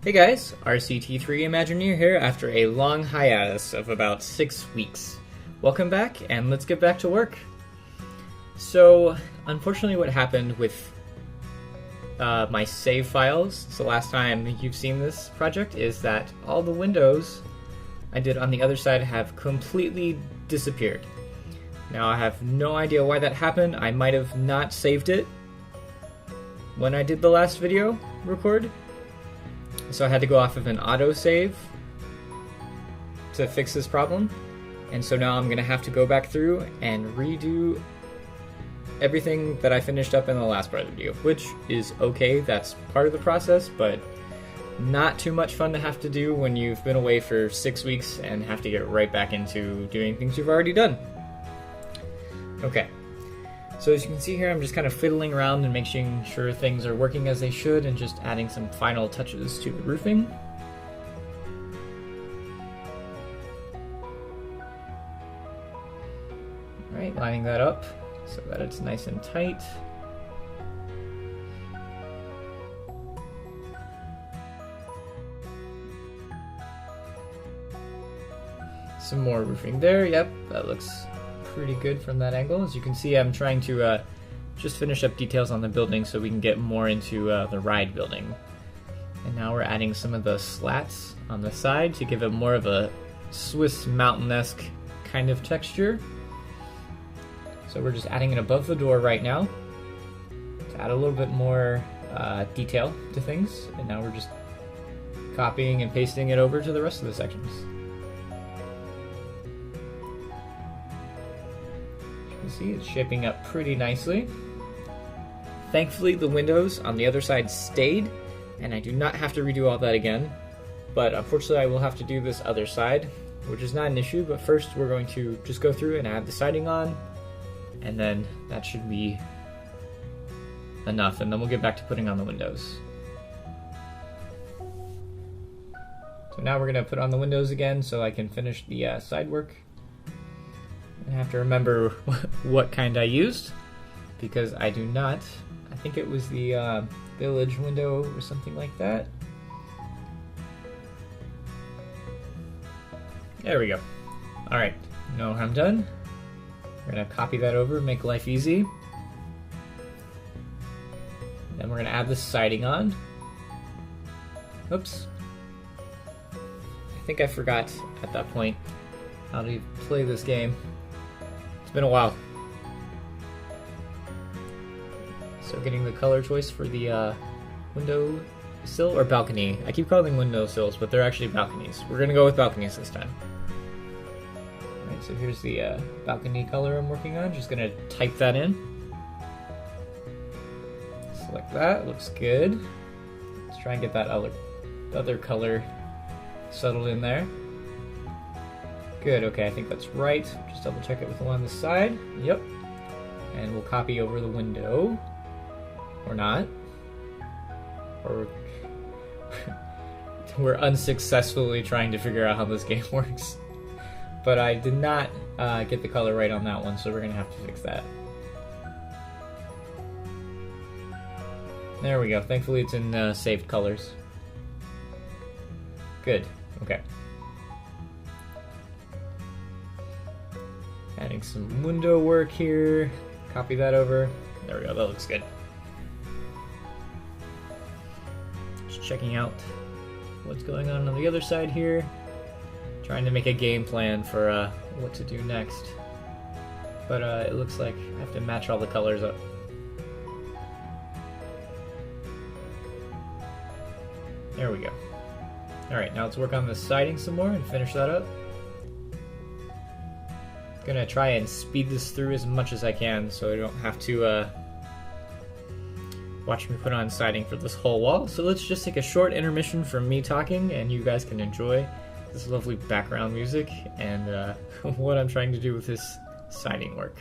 Hey guys, RCT3 Imagineer here after a long hiatus of about 6 weeks. Welcome back, and let's get back to work. So, unfortunately what happened with my save files, so last time you've seen this project, is that all the windows I did on the other side have completely disappeared. Now I have no idea why that happened. I might have not saved it when I did the last video record. So I had to go off of an autosave to fix this problem. And so now I'm going to have to go back through and redo everything that I finished up in the last part of the video, which is okay, that's part of the process, but not too much fun to have to do when you've been away for 6 weeks and have to get right back into doing things you've already done. Okay. So as you can see here, I'm just kind of fiddling around and making sure things are working as they should and just adding some final touches to the roofing. Alright, lining that up so that it's nice and tight. Some more roofing there, yep, that looks pretty good from that angle. As you can see, I'm trying to just finish up details on the building so we can get more into the ride building. And now we're adding some of the slats on the side to give it more of a Swiss mountain-esque kind of texture. So we're just adding it above the door right now to add a little bit more detail to things. And now we're just copying and pasting it over to the rest of the sections. See, it's shaping up pretty nicely. Thankfully, the windows on the other side stayed, and I do not have to redo all that again. But unfortunately, I will have to do this other side, which is not an issue. But first, we're going to just go through and add the siding on, and then that should be enough. And then we'll get back to putting on the windows. So now we're going to put on the windows again so I can finish the side work. I have to remember what kind I used, because I do not. I think it was the village window or something like that. There we go. Alright, now I'm done. We're going to copy that over, make life easy. Then we're going to add the siding on. Oops. I think I forgot at that point how to play this game. It's been a while. So getting the color choice for the window sill or balcony. I keep calling them window sills, but they're actually balconies. We're gonna go with balconies this time. Alright, so here's the balcony color I'm working on. Just gonna type that in. Select that, looks good. Let's try and get that other color settled in there. Good, okay, I think that's right. Just double check it with the one on the side. Yep. And we'll copy over the window. Or not. Or we're unsuccessfully trying to figure out how this game works. But I did not get the color right on that one, so we're gonna have to fix that. There we go. Thankfully it's in saved colors. Good, okay. Adding some window work here. Copy that over. There we go, that looks good. Just checking out what's going on the other side here. Trying to make a game plan for what to do next. But it looks like I have to match all the colors up. There we go. Alright, now let's work on the siding some more and finish that up. Gonna try and speed this through as much as I can so I don't have to watch me put on siding for this whole wall. So let's just take a short intermission from me talking and you guys can enjoy this lovely background music and what I'm trying to do with this siding work.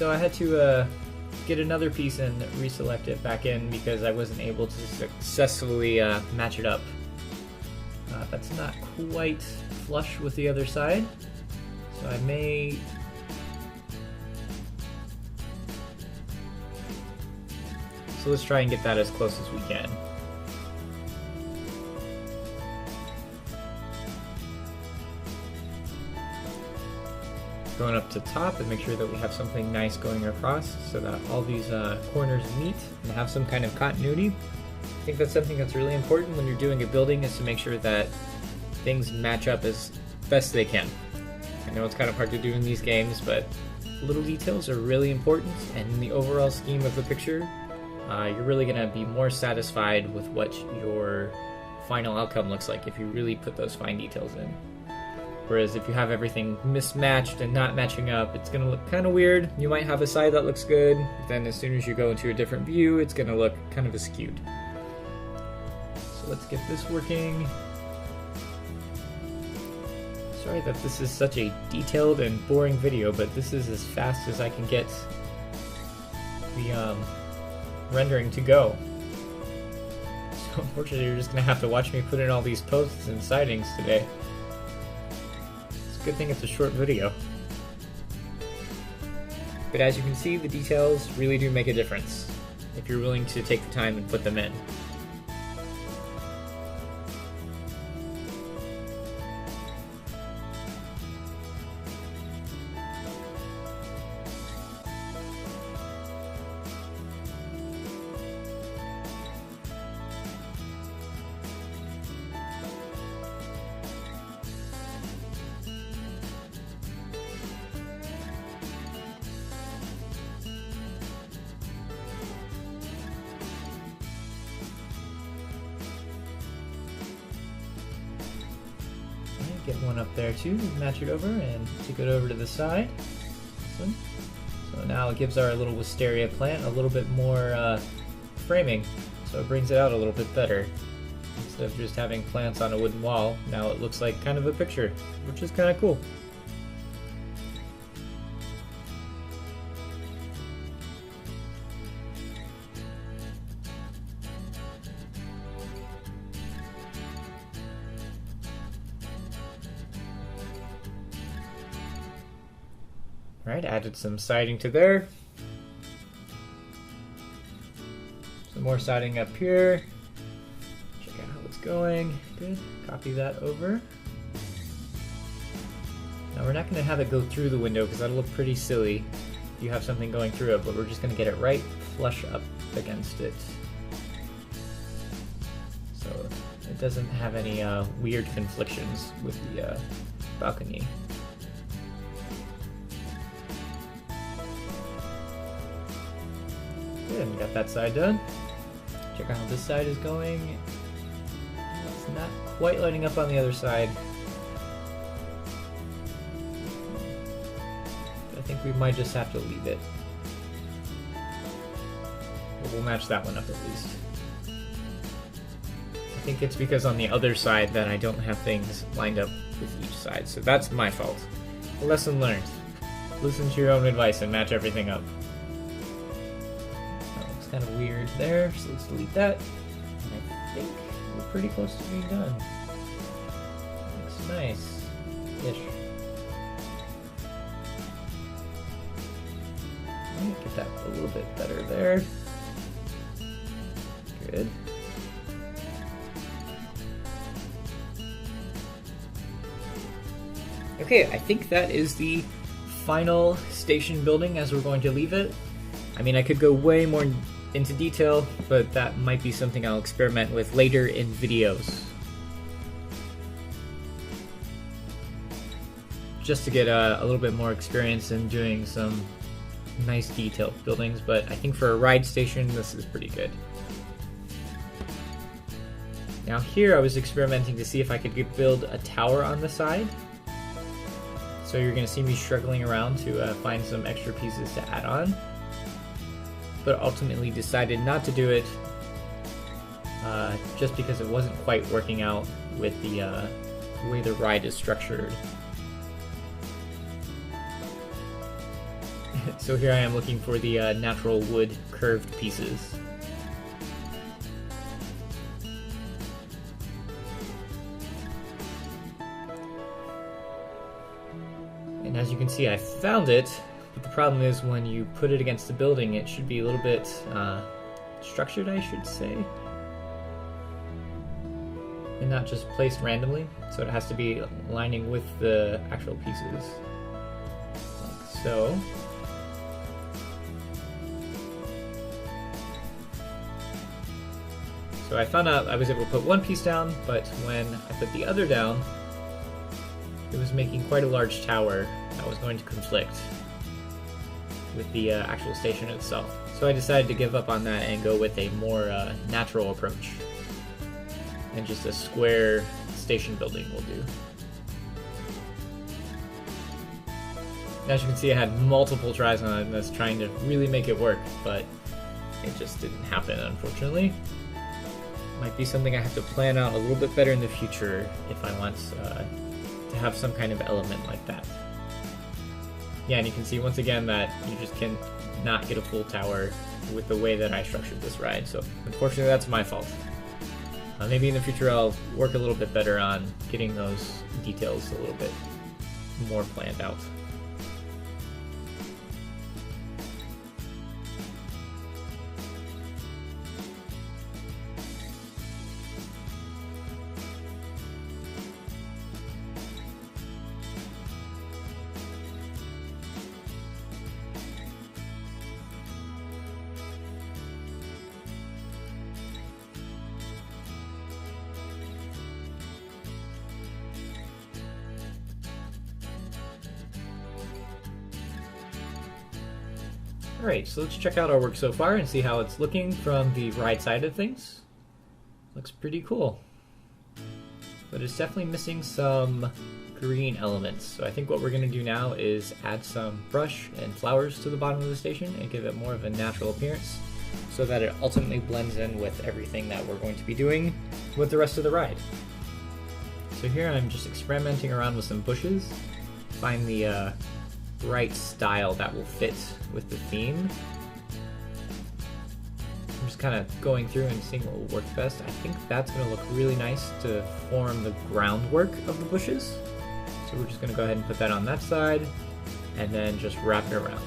So I had to get another piece and reselect it back in because I wasn't able to successfully match it up. That's not quite flush with the other side, so I may... So let's try and get that as close as we can. Going up to top and make sure that we have something nice going across so that all these corners meet and have some kind of continuity. I think that's something that's really important when you're doing a building, is to make sure that things match up as best they can. I know it's kind of hard to do in these games, but little details are really important, and in the overall scheme of the picture, you're really going to be more satisfied with what your final outcome looks like if you really put those fine details in. Whereas if you have everything mismatched and not matching up, it's going to look kind of weird. You might have a side that looks good, but then as soon as you go into a different view, it's going to look kind of askewed. So let's get this working. Sorry that this is such a detailed and boring video, but this is as fast as I can get the rendering to go. So unfortunately, you're just going to have to watch me put in all these posts and sidings today. It's a good thing it's a short video. But as you can see, the details really do make a difference if you're willing to take the time and put them in. Get one up there too, match it over, and take it over to the side. Awesome. So now it gives our little wisteria plant a little bit more framing, so it brings it out a little bit better. Instead of just having plants on a wooden wall, now it looks like kind of a picture, which is kind of cool. Alright, added some siding to there. Some more siding up here. Check out how it's going. Good. Copy that over. Now we're not going to have it go through the window because that'll look pretty silly if you have something going through it, but we're just going to get it right flush up against it. So it doesn't have any weird conflictions with the balcony. Good, got that side done. Check out how this side is going. It's not quite lighting up on the other side. I think we might just have to leave it. But we'll match that one up at least. I think it's because on the other side that I don't have things lined up with each side, so that's my fault. A lesson learned. Listen to your own advice and match everything up. Kind of weird there, so let's delete that. And I think we're pretty close to being done. Looks nice-ish. Get that a little bit better there. Good. Okay, I think that is the final station building as we're going to leave it. I mean, I could go way more into detail, but that might be something I'll experiment with later in videos. Just to get a little bit more experience in doing some nice detailed buildings, but I think for a ride station, this is pretty good. Now here I was experimenting to see if I could build a tower on the side. So you're going to see me struggling around to find some extra pieces to add on. But ultimately decided not to do it just because it wasn't quite working out with the way the ride is structured. So here I am looking for the natural wood curved pieces. And as you can see, I found it, but the problem is when you put it against the building, it should be a little bit structured, I should say, and not just placed randomly. So it has to be aligning with the actual pieces, like so. So I found out I was able to put one piece down, but when I put the other down, it was making quite a large tower that was going to conflict with the actual station itself. So I decided to give up on that and go with a more natural approach. And just a square station building will do. As you can see, I had multiple tries on this trying to really make it work, but it just didn't happen, unfortunately. Might be something I have to plan out a little bit better in the future if I want to have some kind of element like that. Yeah, and you can see once again that you just cannot get a full tower with the way that I structured this ride, so unfortunately that's my fault. Maybe in the future I'll work a little bit better on getting those details a little bit more planned out. Alright, so let's check out our work so far and see how it's looking from the right side of things. Looks pretty cool. But it's definitely missing some green elements. So I think what we're going to do now is add some brush and flowers to the bottom of the station and give it more of a natural appearance so that it ultimately blends in with everything that we're going to be doing with the rest of the ride. So here I'm just experimenting around with some bushes, find the right style that will fit with the theme. I'm just kind of going through and seeing what will work best. I think that's going to look really nice to form the groundwork of the bushes. So we're just going to go ahead and put that on that side and then just wrap it around.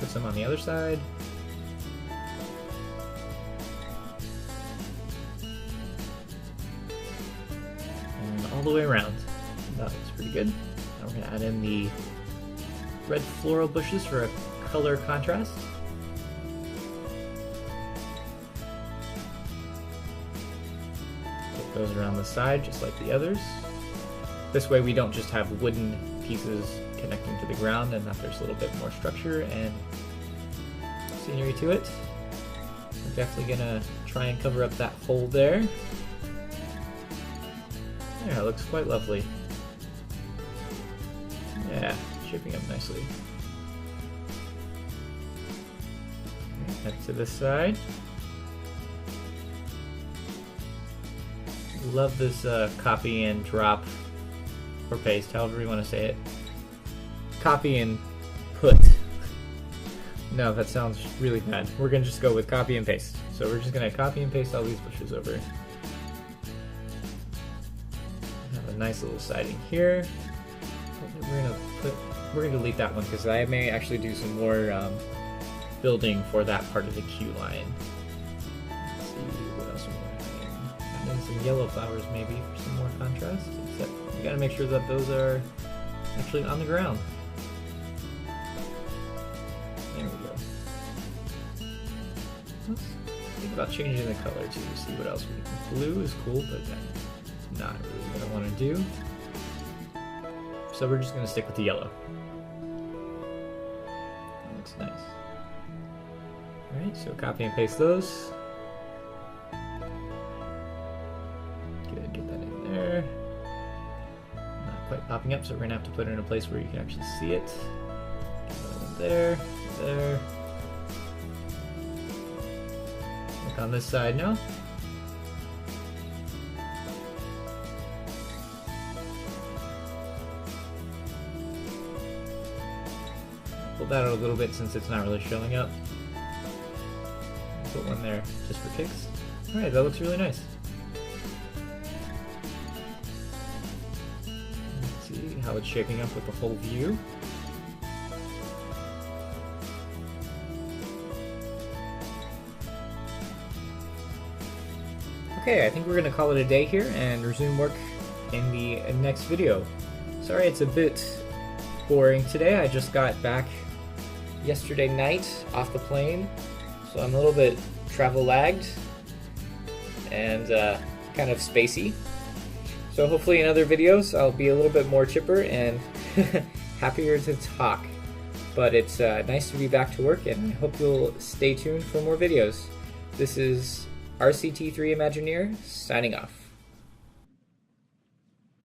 Put some on the other side. All the way around. That looks pretty good. Now we're going to add in the red floral bushes for a color contrast. Put those around the side just like the others. This way we don't just have wooden pieces connecting to the ground, and that there's a little bit more structure and scenery to it. We're definitely going to try and cover up that hole there. Yeah, it looks quite lovely. Yeah, shaping up nicely. Right, head to this side. Love this copy and drop, or paste, however you want to say it. Copy and put. No, that sounds really bad. We're going to just go with copy and paste. So we're just going to copy and paste all these bushes over. Nice little siding here. We're gonna delete that one because I may actually do some more building for that part of the queue line. Let's see what else we're going to add in some yellow flowers maybe for some more contrast. Except we gotta make sure that those are actually on the ground. There we go. Let's think about changing the color too. See what else we can. Blue is cool, but not really what I want to do. So we're just going to stick with the yellow. That looks nice. Alright, so copy and paste those. Good, get that in there. Not quite popping up, so we're going to have to put it in a place where you can actually see it. Get that in there, there. Look on this side now. Pull that out a little bit since it's not really showing up. Put one there just for kicks. Alright, that looks really nice. Let's see how it's shaping up with the whole view. Okay, I think we're going to call it a day here and resume work in the next video. Sorry it's a bit boring today. I just got back yesterday night off the plane, so I'm a little bit travel lagged and kind of spacey. So hopefully in other videos I'll be a little bit more chipper and happier to talk. But it's nice to be back to work, and I hope you'll stay tuned for more videos. This is RCT3 Imagineer signing off.